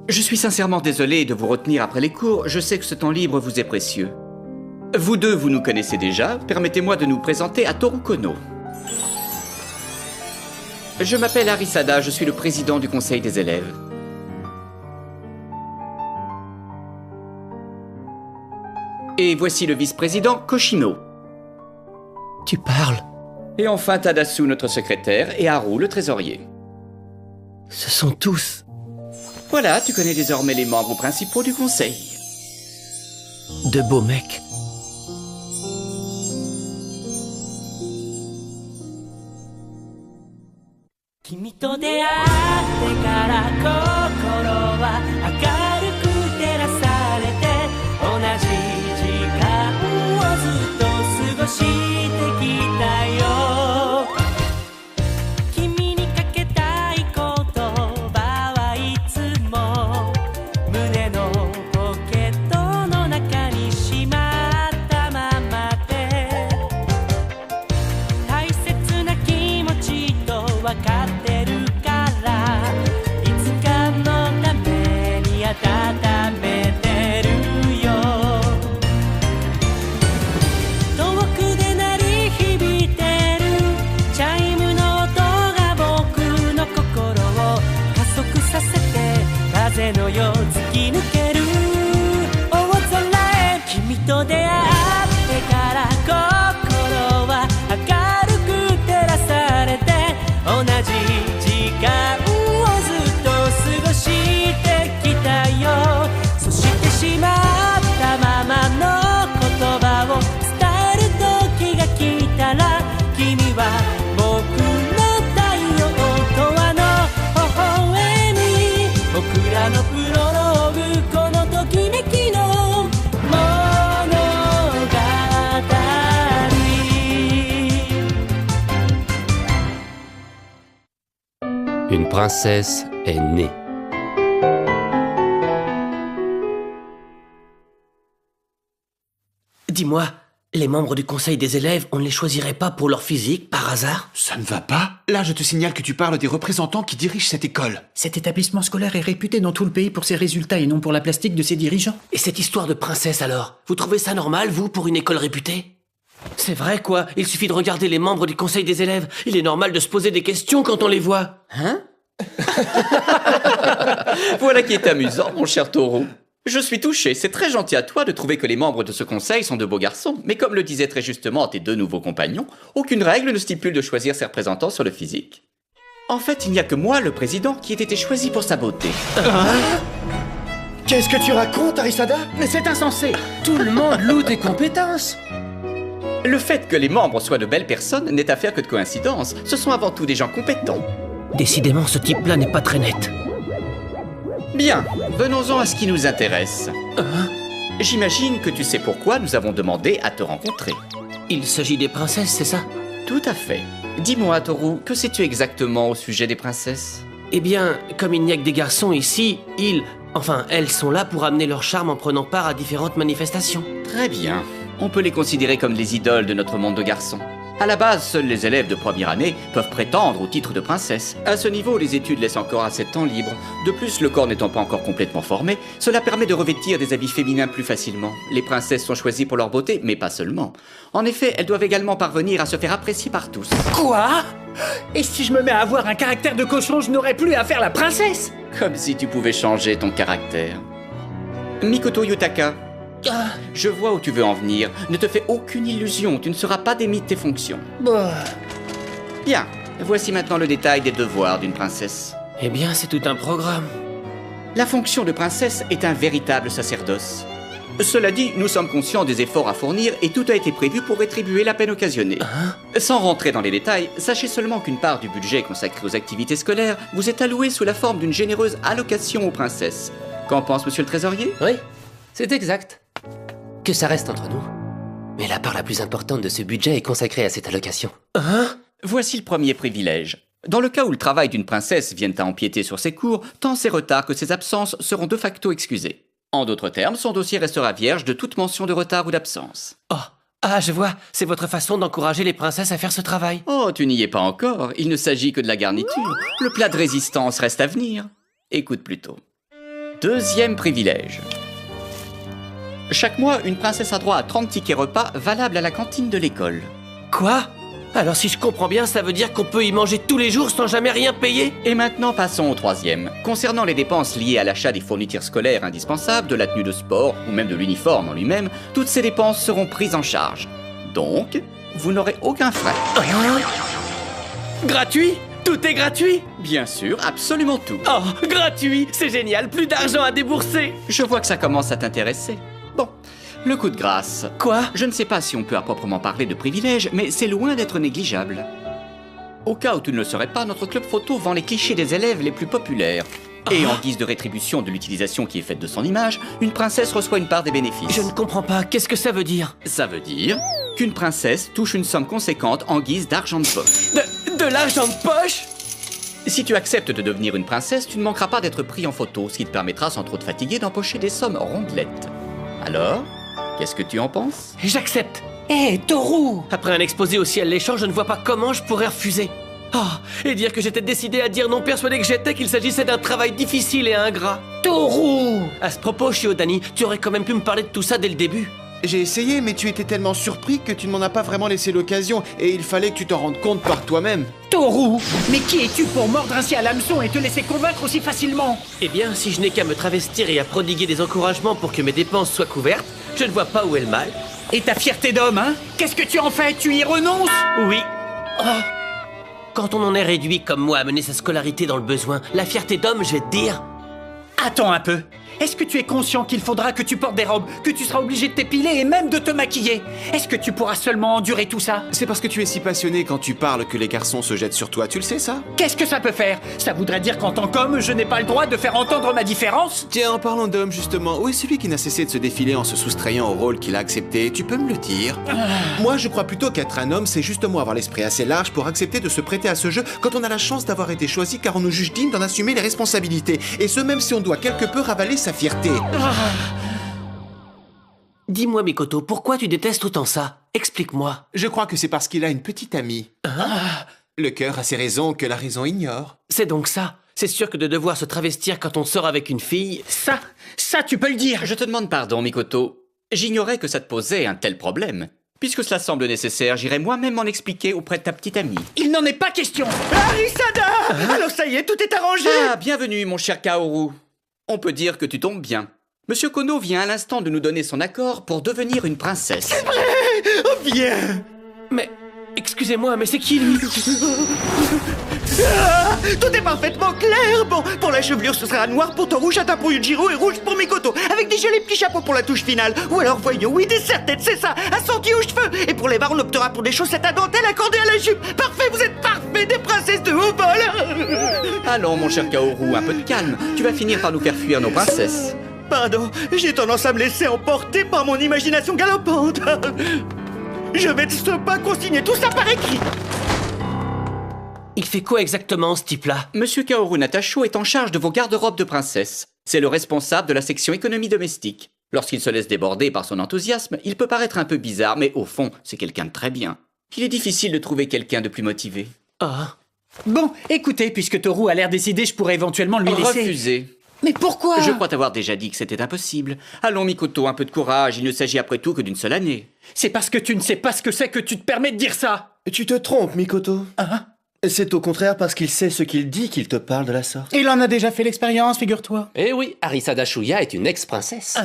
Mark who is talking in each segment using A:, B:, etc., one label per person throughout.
A: Je suis sincèrement désolé de vous retenir après les cours, je sais que ce temps libre vous est précieux. Vous deux, vous nous connaissez déjà, permettez-moi de nous présenter à Toru Kono. Je m'appelle Arisada, je suis le président du conseil des élèves. Et voici le vice-président Koshino.
B: Tu parles?
A: Et enfin Tadasu, notre secrétaire, et Haru, le trésorier.
B: Ce sont tous...
A: Voilà, tu connais désormais les membres principaux du conseil.
B: de beaux mecs. Une princesse est née. Dis-moi, les membres du conseil des élèves, on ne les choisirait pas pour leur physique, par hasard?
C: Ça ne va pas. Là, je te signale que tu parles des représentants qui dirigent cette école.
D: Cet établissement scolaire est réputé dans tout le pays pour ses résultats et non pour la plastique de ses dirigeants.
B: Et cette histoire de princesse alors? Vous trouvez ça normal, vous, pour une école réputée? C'est vrai, quoi. Il suffit de regarder les membres du conseil des élèves. Il est normal de se poser des questions quand on les voit.
A: Hein? Voilà qui est amusant, mon cher Toru. Je suis touché, c'est très gentil à toi de trouver que les membres de ce conseil sont de beaux garçons, mais comme le disaient très justement tes deux nouveaux compagnons, aucune règle ne stipule de choisir ses représentants sur le physique. En fait, il n'y a que moi, le président, qui ait été choisi pour sa beauté.
E: Qu'est-ce que tu racontes, Arisada?
D: Mais c'est insensé! Tout le monde loue tes compétences!
A: Le fait que les membres soient de belles personnes n'est affaire que de coïncidence. Ce sont avant tout des gens compétents.
B: Décidément, ce type-là n'est pas très net.
A: Bien, venons-en à ce qui nous intéresse. J'imagine que tu sais pourquoi nous avons demandé à te rencontrer.
B: Il s'agit des princesses, c'est ça?
A: Tout à fait. Dis-moi, Toru, que sais-tu exactement au sujet des princesses?
B: Eh bien, comme il n'y a que des garçons ici, elles sont là pour amener leur charme en prenant part à différentes manifestations.
A: Très bien. On peut les considérer comme les idoles de notre monde de garçons. À la base, seuls les élèves de première année peuvent prétendre au titre de princesse. À ce niveau, les études laissent encore assez de temps libre. De plus, le corps n'étant pas encore complètement formé, cela permet de revêtir des habits féminins plus facilement. Les princesses sont choisies pour leur beauté, mais pas seulement. En effet, elles doivent également parvenir à se faire apprécier par tous.
D: Quoi? Et si je me mets à avoir un caractère de cochon, je n'aurais plus à faire la princesse?
A: Comme si tu pouvais changer ton caractère. Mikoto Yutaka, je vois où tu veux en venir. Ne te fais aucune illusion, tu ne seras pas démis de tes fonctions. Bien, voici maintenant le détail des devoirs d'une princesse.
B: Eh bien, c'est tout un programme.
A: La fonction de princesse est un véritable sacerdoce. Cela dit, nous sommes conscients des efforts à fournir et tout a été prévu pour rétribuer la peine occasionnée. Sans rentrer dans les détails, sachez seulement qu'une part du budget consacré aux activités scolaires vous est allouée sous la forme d'une généreuse allocation aux princesses. Qu'en pense monsieur le trésorier?
B: Oui, c'est exact. Que ça reste entre nous. Mais la part la plus importante de ce budget est consacrée à cette allocation.
A: Voici le premier privilège. Dans le cas où le travail d'une princesse vienne à empiéter sur ses cours, tant ses retards que ses absences seront de facto excusés. En d'autres termes, son dossier restera vierge de toute mention de retard ou d'absence.
B: Je vois. C'est votre façon d'encourager les princesses à faire ce travail.
A: Oh, tu n'y es pas encore. Il ne s'agit que de la garniture. Le plat de résistance reste à venir. Écoute plutôt. Deuxième privilège. Chaque mois, une princesse a droit à 30 tickets repas valables à la cantine de l'école.
B: Quoi? Alors si je comprends bien, ça veut dire qu'on peut y manger tous les jours sans jamais rien payer?
A: Et maintenant, passons au troisième. Concernant les dépenses liées à l'achat des fournitures scolaires indispensables, de la tenue de sport ou même de l'uniforme en lui-même, toutes ces dépenses seront prises en charge. Donc, vous n'aurez aucun frais.
B: Gratuit? Tout est gratuit?
A: Bien sûr, absolument tout.
B: Oh, gratuit! C'est génial, plus d'argent à débourser!
A: Je vois que ça commence à t'intéresser. Bon, le coup de grâce.
B: Quoi?
A: Je ne sais pas si on peut à proprement parler de privilège, mais c'est loin d'être négligeable. Au cas où tu ne le saurais pas, notre club photo vend les clichés des élèves les plus populaires. Et en guise de rétribution de l'utilisation qui est faite de son image, une princesse reçoit une part des bénéfices.
B: Je ne comprends pas, qu'est-ce que ça veut dire?
A: Ça veut dire qu'une princesse touche une somme conséquente en guise d'argent de poche.
B: De l'argent de poche?
A: Si tu acceptes de devenir une princesse, tu ne manqueras pas d'être pris en photo, ce qui te permettra sans trop te fatiguer d'empocher des sommes rondelettes. Alors, qu'est-ce que tu en penses?
B: J'accepte.
D: Hé, Toru!
B: Après un exposé aussi alléchant, je ne vois pas comment je pourrais refuser. Oh, et dire que j'étais décidé à dire non, persuadé que j'étais qu'il s'agissait d'un travail difficile et ingrat.
D: Toru!
B: À ce propos, Shiodani, tu aurais quand même pu me parler de tout ça dès le début.
C: J'ai essayé, mais tu étais tellement surpris que tu ne m'en as pas vraiment laissé l'occasion, et il fallait que tu t'en rendes compte par toi-même.
D: Toru! Mais qui es-tu pour mordre ainsi à l'hameçon et te laisser convaincre aussi facilement?
B: Eh bien, si je n'ai qu'à me travestir et à prodiguer des encouragements pour que mes dépenses soient couvertes, je ne vois pas où est le mal.
D: Et ta fierté d'homme, hein? Qu'est-ce que tu en fais? Tu y renonces?
B: Oui. Oh. Quand on en est réduit comme moi à mener sa scolarité dans le besoin, la fierté d'homme, je vais te dire...
D: Attends un peu. Est-ce que tu es conscient qu'il faudra que tu portes des robes, que tu seras obligé de t'épiler et même de te maquiller? Est-ce que tu pourras seulement endurer tout ça?
C: C'est parce que tu es si passionné quand tu parles que les garçons se jettent sur toi, tu le sais ça?
D: Qu'est-ce que ça peut faire? Ça voudrait dire qu'en tant qu'homme, je n'ai pas le droit de faire entendre ma différence?
C: Tiens, en parlant d'homme justement, où est celui qui n'a cessé de se défiler en se soustrayant au rôle qu'il a accepté? Tu peux me le dire? Moi, je crois plutôt qu'être un homme, c'est justement avoir l'esprit assez large pour accepter de se prêter à ce jeu quand on a la chance d'avoir été choisi car on nous juge digne d'en assumer les responsabilités. Et ce même si on doit quelque peu ravaler sa fierté.
B: Dis-moi, Mikoto, pourquoi tu détestes autant ça? Explique-moi.
C: Je crois que c'est parce qu'il a une petite amie. Le cœur a ses raisons que la raison ignore.
B: C'est donc ça. C'est sûr que de devoir se travestir quand on sort avec une fille...
D: Ça, tu peux le dire.
A: Je te demande pardon, Mikoto. J'ignorais que ça te posait un tel problème. Puisque cela semble nécessaire, j'irai moi-même m'en expliquer auprès de ta petite amie.
D: Il n'en est pas question. Arisada! Alors ça y est, tout est arrangé.
A: Ah, bienvenue, mon cher Kaoru. On peut dire que tu tombes bien. Monsieur Kono vient à l'instant de nous donner son accord pour devenir une princesse.
D: Viens.
B: Mais... excusez-moi, mais c'est qui, lui?
E: Tout est parfaitement clair. Bon, pour la chevelure, ce sera noir pour Toru, châtain pour Yujiro et rouge pour Mikoto, avec des jolis petits chapeaux pour la touche finale. Ou alors, voyons, oui, des serre-têtes, c'est ça, assorti aux cheveux. Et pour les barres, on optera pour des chaussettes à dentelle accordées à la jupe. Parfait, vous êtes parfait, des princesses de haut vol.
A: Allons, mon cher Kaoru, un peu de calme. Tu vas finir par nous faire fuir nos princesses.
E: Pardon, j'ai tendance à me laisser emporter par mon imagination galopante. Je vais de ce pas consigner tout ça par écrit.
B: Il fait quoi exactement, ce type-là?
A: Monsieur Kaoru Natasho est en charge de vos garde-robes de princesse. C'est le responsable de la section économie domestique. Lorsqu'il se laisse déborder par son enthousiasme, il peut paraître un peu bizarre, mais au fond, c'est quelqu'un de très bien. Il est difficile de trouver quelqu'un de plus motivé.
B: Ah.
D: Bon, écoutez, puisque Toru a l'air décidé, je pourrais éventuellement lui laisser...
A: Refusé.
D: Mais pourquoi?
A: Je crois t'avoir déjà dit que c'était impossible. Allons, Mikoto, un peu de courage, il ne s'agit après tout que d'une seule année.
D: C'est parce que tu ne sais pas ce que c'est que tu te permets de dire ça.
F: Tu te trompes, Mikoto.
D: Hein?
F: C'est au contraire parce qu'il sait ce qu'il dit qu'il te parle de la sorte.
D: Il en a déjà fait l'expérience, figure-toi.
G: Eh oui, Arisada Shuya est une ex-princesse.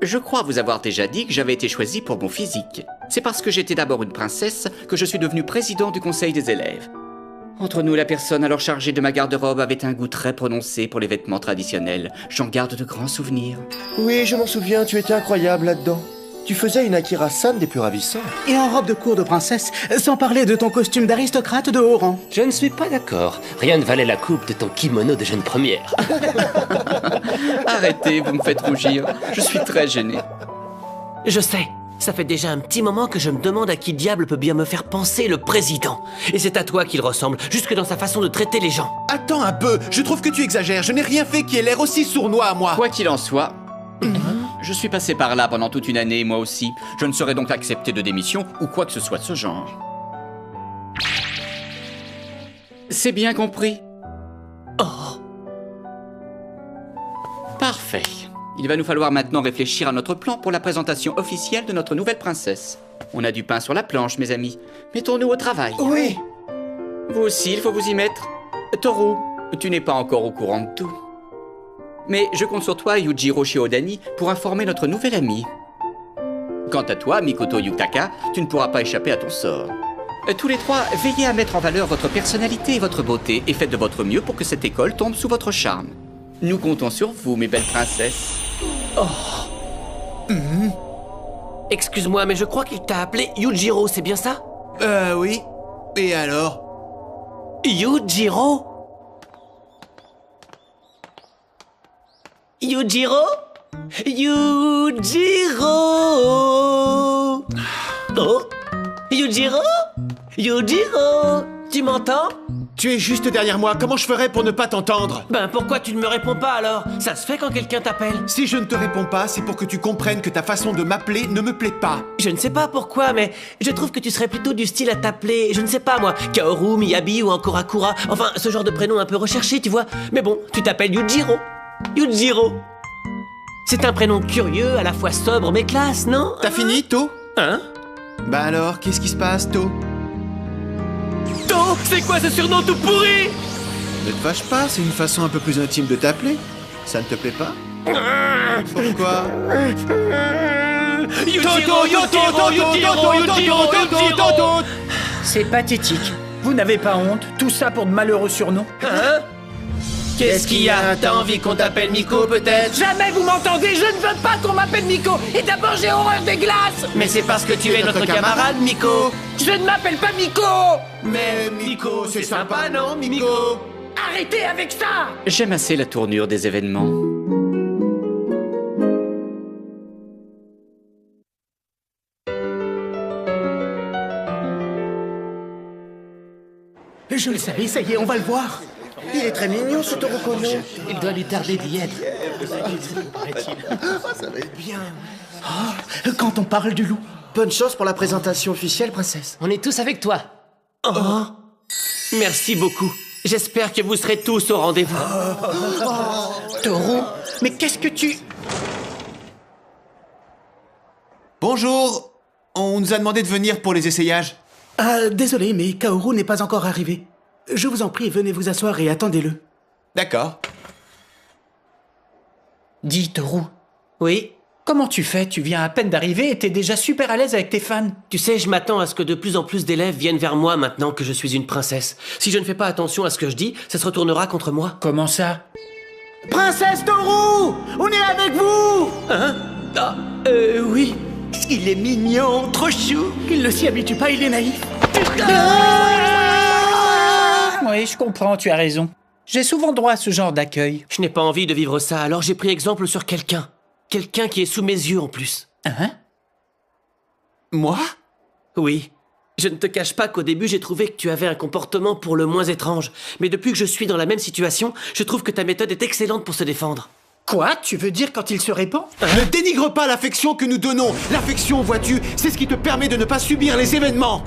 A: Je crois vous avoir déjà dit que j'avais été choisi pour mon physique. C'est parce que j'étais d'abord une princesse que je suis devenu président du conseil des élèves. Entre nous, la personne alors chargée de ma garde-robe avait un goût très prononcé pour les vêtements traditionnels. J'en garde de grands souvenirs.
F: Oui, je m'en souviens, tu étais incroyable là-dedans. Tu faisais une Akira-san des plus ravissantes.
H: Et en robe de cour de princesse, sans parler de ton costume d'aristocrate de haut rang.
G: Je ne suis pas d'accord. Rien ne valait la coupe de ton kimono de jeune première.
A: Arrêtez, vous me faites rougir. Je suis très gêné.
B: Je sais. Ça fait déjà un petit moment que je me demande à qui diable peut bien me faire penser le président. Et c'est à toi qu'il ressemble, jusque dans sa façon de traiter les gens.
C: Attends un peu, je trouve que tu exagères, je n'ai rien fait qui ait l'air aussi sournois à moi.
A: Quoi qu'il en soit, je suis passé par là pendant toute une année, moi aussi. Je ne saurais donc accepter de démission ou quoi que ce soit de ce genre. C'est bien compris.
B: Oh.
A: Parfait. Il va nous falloir maintenant réfléchir à notre plan pour la présentation officielle de notre nouvelle princesse. On a du pain sur la planche, mes amis. Mettons-nous au travail.
F: Oui.
A: Vous aussi, il faut vous y mettre. Toru, tu n'es pas encore au courant de tout. Mais je compte sur toi, Yujiro Shiodani, pour informer notre nouvel ami. Quant à toi, Mikoto Yutaka, tu ne pourras pas échapper à ton sort. Tous les trois, veillez à mettre en valeur votre personnalité et votre beauté, et faites de votre mieux pour que cette école tombe sous votre charme. Nous comptons sur vous, mes belles princesses.
B: Excuse-moi, mais je crois qu'il t'a appelé Yujiro, c'est bien ça?
C: Oui. Et alors?
B: Yujiro? Yujiro? Yujiro? Oh? Yujiro? Yujiro? Tu m'entends?
C: Tu es juste derrière moi, comment je ferais pour ne pas t'entendre?
B: Ben pourquoi tu ne me réponds pas alors? Ça se fait quand quelqu'un t'appelle?
C: Si je ne te réponds pas, c'est pour que tu comprennes que ta façon de m'appeler ne me plaît pas.
B: Je ne sais pas pourquoi, mais je trouve que tu serais plutôt du style à t'appeler, je ne sais pas moi, Kaoru, Miyabi ou encore Akura. Enfin, ce genre de prénom un peu recherché, tu vois. Mais bon, tu t'appelles Yujiro. Yujiro. C'est un prénom curieux, à la fois sobre mais classe, non?
C: T'as fini, To?
B: Hein?
C: Bah alors, qu'est-ce qui se passe, To?
B: To, c'est quoi ce surnom tout pourri?
C: Ne te fâche pas, c'est une façon un peu plus intime de t'appeler. Ça ne te plaît pas? Pourquoi?
D: C'est pathétique. Vous n'avez pas honte? Tout ça pour de malheureux surnoms?
B: Hein? Qu'est-ce qu'il y a? T'as envie qu'on t'appelle Miko, peut-être?
D: Jamais vous m'entendez! Je ne veux pas qu'on m'appelle Miko! Et d'abord, j'ai horreur des glaces!
B: Mais c'est parce que tu es notre camarade, Miko.
D: Je ne m'appelle pas Miko!
B: Mais Miko, c'est sympa, non, Miko?
D: Arrêtez avec ça!
A: J'aime assez la tournure des événements.
H: Je le savais, ça y est, on va le voir.
F: Il est très mignon, ce Torokono.
G: Il doit lui tarder d'y être.
F: Ça va être bien.
H: Quand on parle du loup.
F: Bonne chance pour la présentation officielle, princesse.
G: On est tous avec toi.
B: Merci beaucoup. J'espère que vous serez tous au rendez-vous.
D: Toru, mais qu'est-ce que tu...
C: Bonjour. On nous a demandé de venir pour les essayages.
H: Ah, désolé, mais Kaoru n'est pas encore arrivé. Je vous en prie, venez vous asseoir et attendez-le.
C: D'accord.
D: Dis, Toru,
B: Oui?
D: comment tu fais? Tu viens à peine d'arriver et t'es déjà super à l'aise avec tes fans.
B: Tu sais, je m'attends à ce que de plus en plus d'élèves viennent vers moi maintenant que je suis une princesse. Si je ne fais pas attention à ce que je dis, ça se retournera contre moi.
D: Comment ça?
H: Princesse Toru, on est avec vous.
B: Hein? Ah, oui.
E: Il est mignon, trop chou.
H: Il ne s'y habitue pas, il est naïf.
D: Oui, je comprends, tu as raison. J'ai souvent droit à ce genre d'accueil.
B: Je n'ai pas envie de vivre ça, alors j'ai pris exemple sur quelqu'un. Quelqu'un qui est sous mes yeux en plus.
D: Hein?
C: Moi?
B: Oui. Je ne te cache pas qu'au début j'ai trouvé que tu avais un comportement pour le moins étrange. Mais depuis que je suis dans la même situation, je trouve que ta méthode est excellente pour se défendre.
D: Quoi? Tu veux dire quand il se répand?
C: Ne dénigre pas l'affection que nous donnons. L'affection, vois-tu, c'est ce qui te permet de ne pas subir les événements.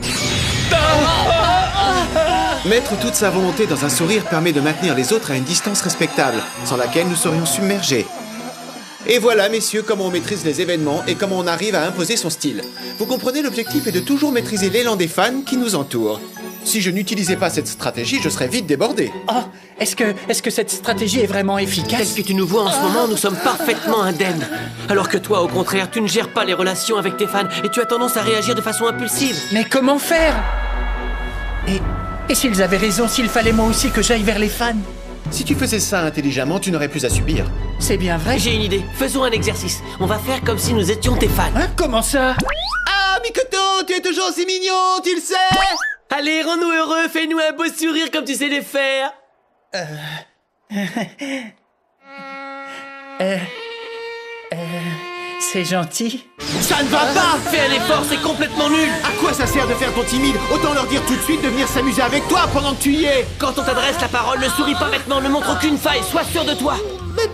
C: Mettre toute sa volonté dans un sourire permet de maintenir les autres à une distance respectable, sans laquelle nous serions submergés. Et voilà, messieurs, comment on maîtrise les événements et comment on arrive à imposer son style. Vous comprenez, l'objectif est de toujours maîtriser l'élan des fans qui nous entourent. Si je n'utilisais pas cette stratégie, je serais vite débordé.
D: Oh, est-ce que cette stratégie est vraiment efficace?
B: Tel que tu nous vois en ce moment, nous sommes parfaitement indemnes. Alors que toi, au contraire, tu ne gères pas les relations avec tes fans et tu as tendance à réagir de façon impulsive.
D: Mais comment faire? Et s'ils avaient raison, s'il fallait moi aussi que j'aille vers les fans?
C: Si tu faisais ça intelligemment, tu n'aurais plus à subir.
D: C'est bien vrai?
B: J'ai une idée. Faisons un exercice. On va faire comme si nous étions tes fans.
D: Hein? Comment ça?
C: Ah, Mikoto, tu es toujours aussi mignon, tu le sais!
B: Allez, rends-nous heureux, fais-nous un beau sourire comme tu sais les faire.
D: C'est gentil.
C: Ça ne va pas!
B: Fais un effort, c'est complètement nul.
C: À quoi ça sert de faire ton timide? Autant leur dire tout de suite de venir s'amuser avec toi pendant que tu y es!
B: Quand on t'adresse la parole, ne souris pas maintenant, ne montre aucune faille, sois sûr de toi.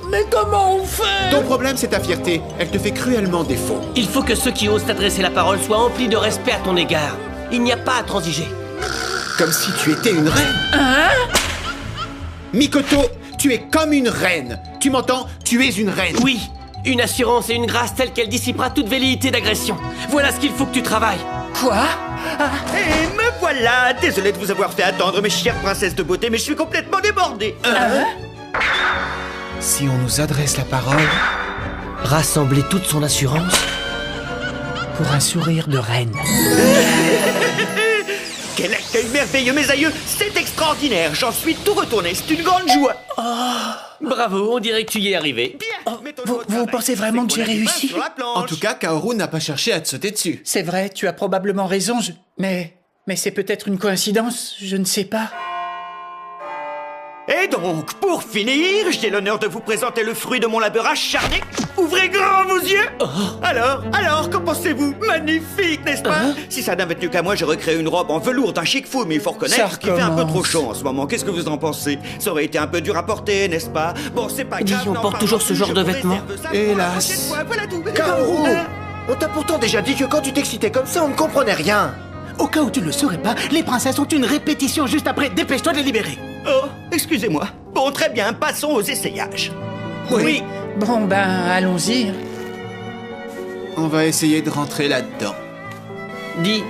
D: Mais comment on fait?
C: Ton problème, c'est ta fierté. Elle te fait cruellement défaut.
B: Il faut que ceux qui osent t'adresser la parole soient emplis de respect à ton égard. Il n'y a pas à transiger.
C: Comme si tu étais une reine. Mikoto, Tu es comme une reine. Tu m'entends? Tu es une reine.
B: Oui, une assurance et une grâce telle qu'elle dissipera toute velléité d'agression. Voilà ce qu'il faut que tu travailles.
D: Quoi?
E: Et me voilà. Désolé de vous avoir fait attendre, mes chères princesses de beauté, mais je suis complètement débordé.
C: Si on nous adresse la parole...
B: Rassembler toute son assurance
D: Pour un sourire de reine.
E: Quel accueil merveilleux, mes aïeux. C'est extraordinaire. J'en suis tout retourné. C'est une grande joie.
B: Bravo, on dirait que tu y es arrivé.
E: Bien. mettons-nous au
D: vous
E: travail.
D: pensez vraiment que j'ai
E: C'est qu'on a du pain
D: réussi?
E: sur la planche.
C: En tout cas, Kaoru n'a pas cherché à te sauter dessus.
D: C'est vrai, tu as probablement raison, mais c'est peut-être une coïncidence, je ne sais pas.
E: Et donc, pour finir, j'ai l'honneur de vous présenter le fruit de mon labeur acharné. Ouvrez grand vos yeux. Alors, qu'en pensez-vous? Magnifique, n'est-ce pas? Si ça n'avait tenu qu'à moi, j'aurais créé une robe en velours d'un chic fou, mais il faut reconnaître
D: Ça
E: qu'il fait un peu trop
D: recommence.
E: chaud en ce moment. Qu'est-ce que vous en pensez? Ça aurait été un peu dur à porter, n'est-ce pas? Bon, c'est pas
B: Dis,
E: grave.
B: on
E: n'en
B: porte
E: parlons
B: toujours ce
E: plus,
B: genre
E: je
B: de
E: vous
B: vêtements.
E: réserve ça pour la
C: Hélas.
E: prochaine fois, voilà tout.
F: Kaoru, on t'a pourtant déjà dit que quand tu t'excitais comme ça, on ne comprenait rien.
H: Au cas où tu ne le saurais pas, les princesses ont une répétition juste après. Dépêche-toi de les libérer.
E: Oh, excusez-moi. Bon, très bien, passons aux essayages.
D: Oui. Bon, ben, allons-y.
C: On va essayer de rentrer là-dedans.
B: Dis,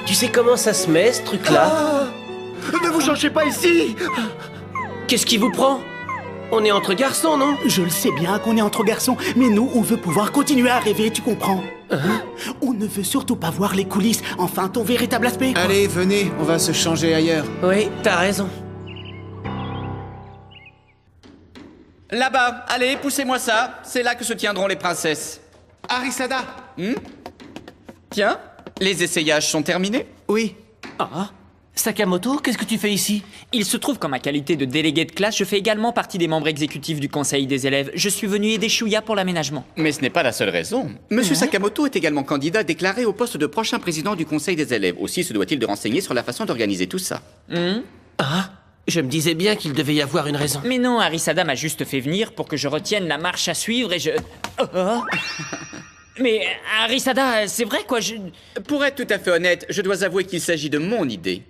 B: tu sais comment ça se met, ce truc-là?
F: Ne vous changez pas ici.
B: Qu'est-ce qui vous prend? On est entre garçons, non?
H: Je le sais bien qu'on est entre garçons, mais nous, on veut pouvoir continuer à rêver, tu comprends? On ne veut surtout pas voir les coulisses, enfin ton véritable aspect. quoi.
C: Allez, venez, on va se changer ailleurs.
B: Oui, t'as raison.
A: Là-bas, allez, poussez-moi ça. C'est là que se tiendront les princesses.
C: Arisada.
A: Tiens, les essayages sont terminés.
C: Oui.
B: Sakamoto, qu'est-ce que tu fais ici?
I: Il se trouve qu'en ma qualité de délégué de classe, je fais également partie des membres exécutifs du conseil des élèves. Je suis venu aider Shuya pour l'aménagement.
A: Mais ce n'est pas la seule raison. Monsieur Sakamoto est également candidat déclaré au poste de prochain président du conseil des élèves. Aussi se doit-il de renseigner sur la façon d'organiser tout ça.
B: Je me disais bien qu'il devait y avoir une raison.
I: Mais non, Arisada m'a juste fait venir pour que je retienne la marche à suivre et je... Mais Arisada, c'est vrai quoi,
A: Pour être tout à fait honnête, je dois avouer qu'il s'agit de mon idée.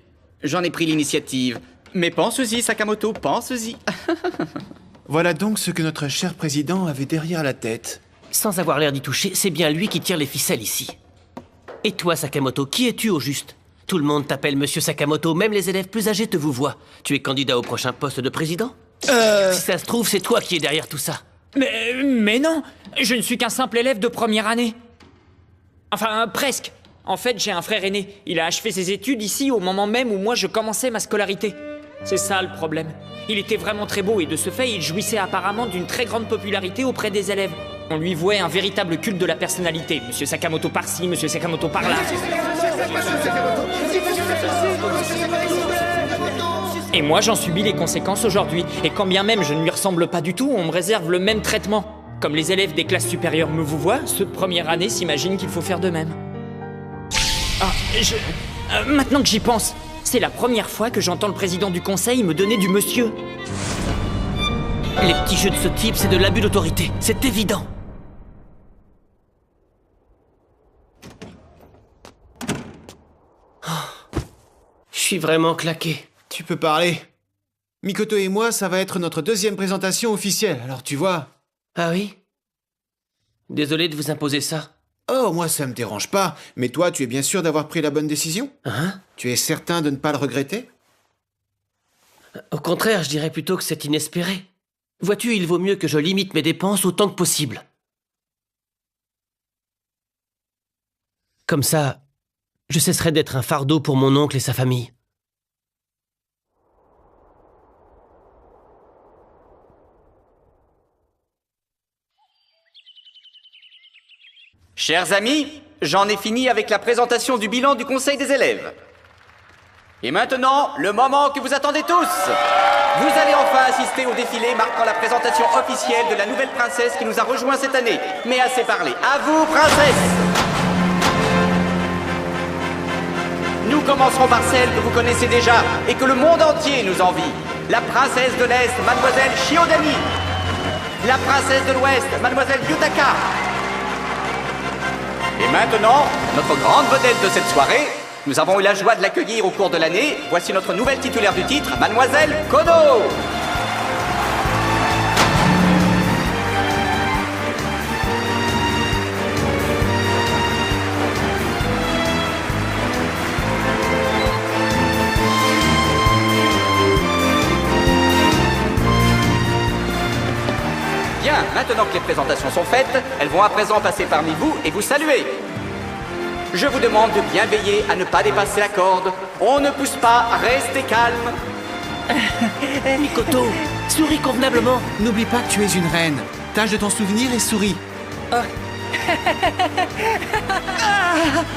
A: J'en ai pris l'initiative. Mais pense-y, Sakamoto, pense-y.
C: Voilà donc ce que notre cher président avait derrière la tête.
B: Sans avoir l'air d'y toucher, c'est bien lui qui tire les ficelles ici. Et toi, Sakamoto, qui es-tu au juste? Tout le monde t'appelle Monsieur Sakamoto, même les élèves plus âgés te vous voient. Tu es candidat au prochain poste de président? Si ça se trouve, c'est toi qui es derrière tout ça.
I: Mais non, je ne suis qu'un simple élève de première année. Enfin, presque. En fait, j'ai un frère aîné. Il a achevé ses études ici au moment même où moi je commençais ma scolarité. C'est ça le problème. Il était vraiment très beau et de ce fait, il jouissait apparemment d'une très grande popularité auprès des élèves. On lui vouait un véritable culte de la personnalité. Monsieur Sakamoto par-ci, Monsieur Sakamoto par-là. Et moi, j'en subis les conséquences aujourd'hui. Et quand bien même je ne lui ressemble pas du tout, on me réserve le même traitement. Comme les élèves des classes supérieures me vous voient, ceux de première année s'imaginent qu'il faut faire de même. Maintenant que j'y pense, c'est la première fois que j'entends le président du conseil me donner du monsieur.
B: Les petits jeux de ce type, c'est de l'abus d'autorité. C'est évident. Je suis vraiment claqué.
C: Tu peux parler. Mikoto et moi, ça va être notre deuxième présentation officielle, alors tu vois.
B: Ah oui? Désolé de vous imposer ça.
C: Oh, moi ça me dérange pas, mais toi, tu es bien sûr d'avoir pris la bonne décision?
B: Hein?
C: Tu es certain de ne pas le regretter?
B: Au contraire, je dirais plutôt que c'est inespéré. Vois-tu, il vaut mieux que je limite mes dépenses autant que possible. Comme ça, je cesserai d'être un fardeau pour mon oncle et sa famille.
A: Chers amis, j'en ai fini avec la présentation du bilan du conseil des élèves. Et maintenant, le moment que vous attendez tous. Vous allez enfin assister au défilé marquant la présentation officielle de la nouvelle princesse qui nous a rejoint cette année. Mais assez parlé. À vous, princesse! Nous commencerons par celle que vous connaissez déjà et que le monde entier nous envie. La princesse de l'Est, mademoiselle Shiodani. La princesse de l'Ouest, mademoiselle Yutaka. Et maintenant, notre grande vedette de cette soirée, nous avons eu la joie de l'accueillir au cours de l'année. Voici notre nouvelle titulaire du titre, mademoiselle Kono. maintenant que les présentations sont faites, elles vont à présent passer parmi vous et vous saluer. Je vous demande de bien veiller à ne pas dépasser la corde. On ne pousse pas, restez calme.
B: Mikoto, souris convenablement.
C: N'oublie pas que tu es une reine. Tâche de t'en souvenir et souris.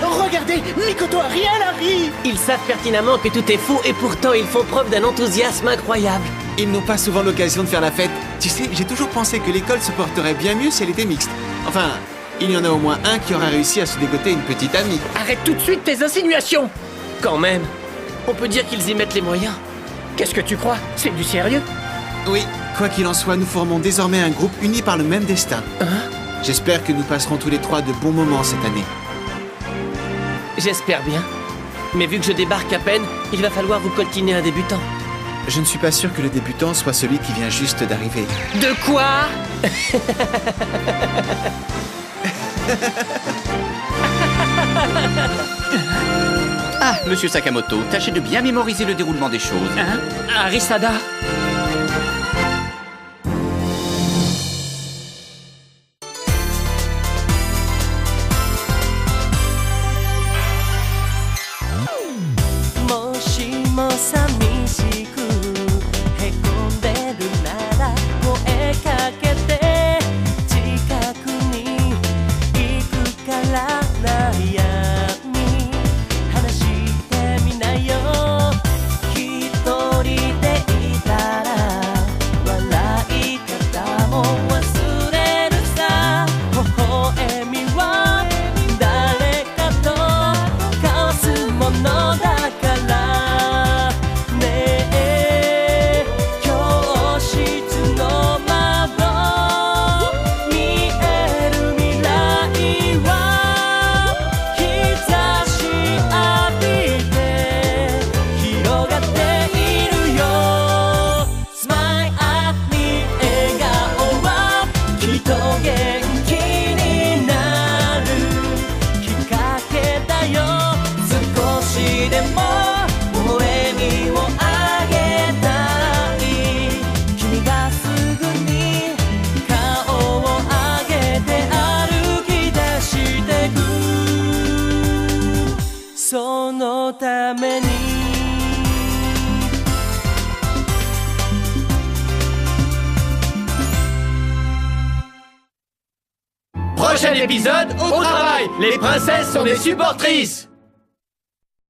H: Regardez, Mikoto a rien à rire.
B: Ils savent pertinemment que tout est faux et pourtant ils font preuve d'un enthousiasme incroyable.
C: Ils n'ont pas souvent l'occasion de faire la fête. Tu sais, j'ai toujours pensé que l'école se porterait bien mieux si elle était mixte. Enfin, il y en a au moins un qui aura réussi à se dégoter une petite amie.
D: Arrête tout de suite tes insinuations.
B: Quand même, on peut dire qu'ils y mettent les moyens.
D: Qu'est-ce que tu crois? C'est du sérieux?
C: Oui, quoi qu'il en soit, nous formons désormais un groupe uni par le même destin. J'espère que nous passerons tous les trois de bons moments cette année.
B: J'espère bien. Mais vu que je débarque à peine, il va falloir vous coltiner un débutant.
C: Je ne suis pas sûr que le débutant soit celui qui vient juste d'arriver.
B: De quoi?
A: Ah, monsieur Sakamoto, tâchez de bien mémoriser le déroulement des choses.
I: Hein? Arisada?
B: Prochain épisode, au travail. Les princesses sont des supportrices.